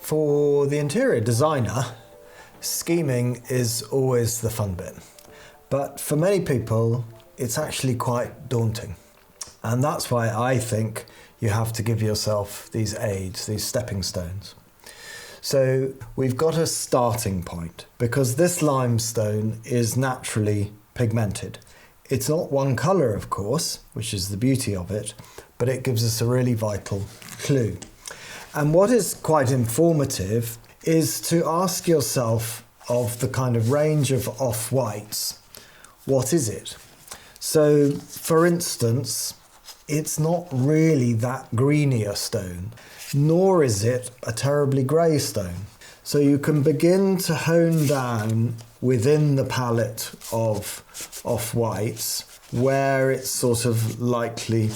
For the interior designer, scheming is always the fun bit. But for many people, it's actually quite daunting. And that's why I think you have to give yourself these aids, these stepping stones. So we've got a starting point because this limestone is naturally pigmented. It's not one colour, of course, which is the beauty of it, but it gives us a really vital clue. And what is quite informative is to ask yourself of the kind of range of off-whites, what is it? So, for instance, it's not really that greenier stone, nor is it a terribly grey stone. So you can begin to hone down within the palette of off-whites where it's sort of likely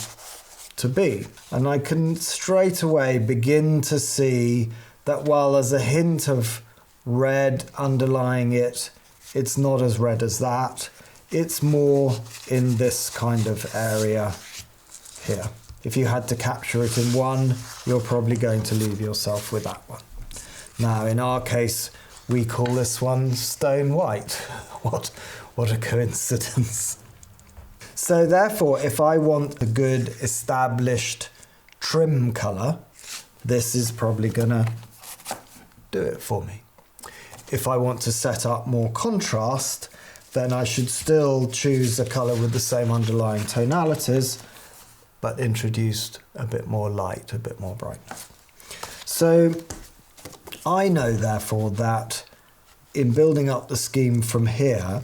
to be. And I can straight away begin to see that while there's a hint of red underlying it, it's not as red as that. It's more in this kind of area here. If you had to capture it in one, you're probably going to leave yourself with that one. Now, in our case, we call this one stone white. What a coincidence. So therefore, if I want a good established trim colour, this is probably gonna do it for me. If I want to set up more contrast, then I should still choose a colour with the same underlying tonalities, but introduced a bit more light, a bit more brightness. So I know, therefore, that in building up the scheme from here,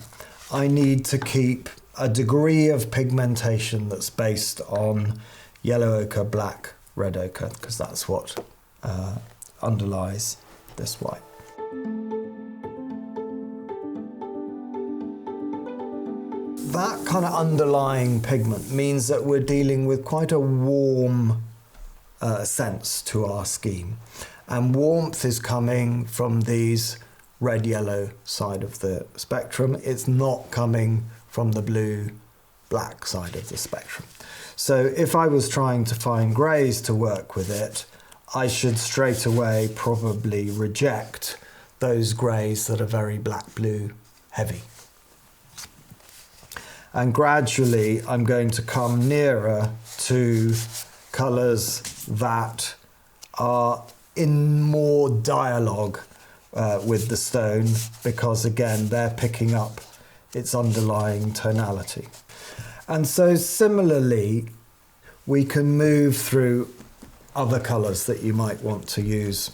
I need to keep a degree of pigmentation that's based on yellow ochre, black, red ochre, because that's what underlies this white. That kind of underlying pigment means that we're dealing with quite a warm sense to our scheme. And warmth is coming from these red-yellow side of the spectrum. It's not coming from the blue-black side of the spectrum. So if I was trying to find greys to work with it, I should straight away probably reject those greys that are very black-blue heavy. And gradually I'm going to come nearer to colours that are in more dialogue with the stone, because again they're picking up its underlying tonality. And so similarly we can move through other colours that you might want to use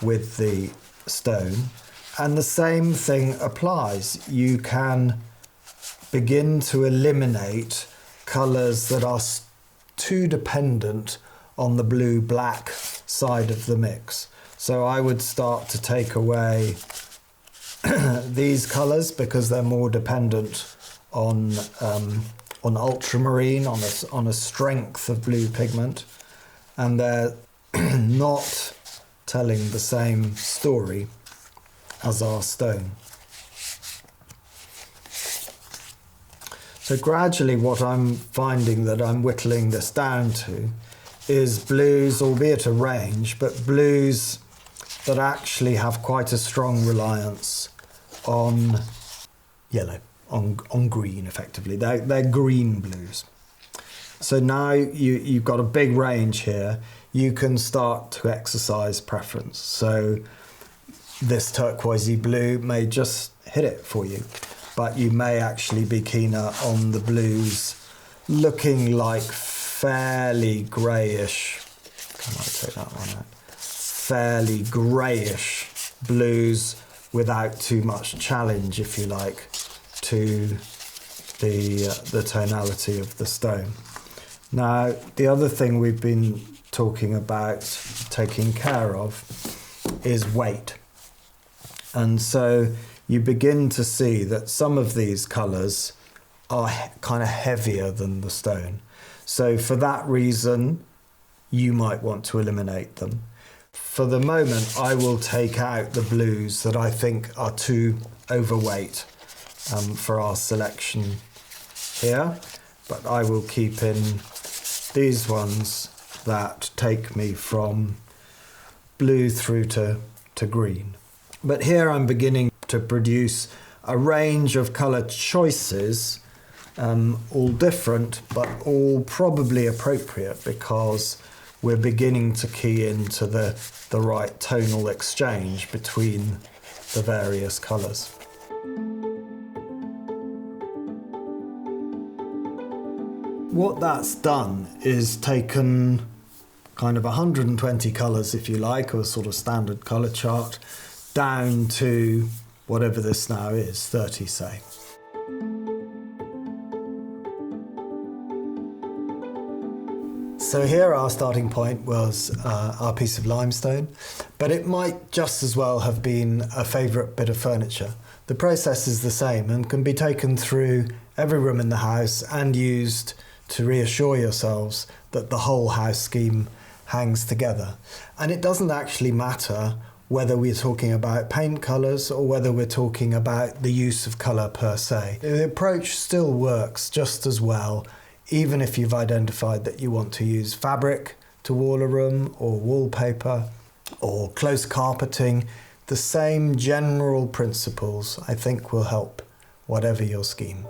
with the stone, and the same thing applies. You can begin to eliminate colours that are too dependent on the blue-black side of the mix. So I would start to take away these colours because they're more dependent on ultramarine, on a strength of blue pigment, and they're not telling the same story as our stone. So gradually what I'm finding that I'm whittling this down to is blues, albeit a range, but blues that actually have quite a strong reliance on yellow, on green effectively. They're green blues. So now you've got a big range here. You can start to exercise preference. So this turquoisey blue may just hit it for you, but you may actually be keener on the blues looking like fairly greyish, I might take that one out, fairly greyish blues without too much challenge, if you like, to the tonality of the stone. Now, the other thing we've been talking about taking care of is weight. And so you begin to see that some of these colours are kind of heavier than the stone. So for that reason, you might want to eliminate them. For the moment, I will take out the blues that I think are too overweight for our selection here, but I will keep in these ones that take me from blue through to green. But here I'm beginning to produce a range of colour choices, all different, but all probably appropriate because we're beginning to key into the right tonal exchange between the various colours. What that's done is taken kind of 120 colours, if you like, or a sort of standard colour chart, down to whatever this now is, 30 say. So here our starting point was our piece of limestone, but it might just as well have been a favourite bit of furniture. The process is the same and can be taken through every room in the house and used to reassure yourselves that the whole house scheme hangs together. And it doesn't actually matter whether we're talking about paint colours or whether we're talking about the use of colour per se. The approach still works just as well, even if you've identified that you want to use fabric to wall a room or wallpaper or close carpeting. The same general principles, I think, will help whatever your scheme.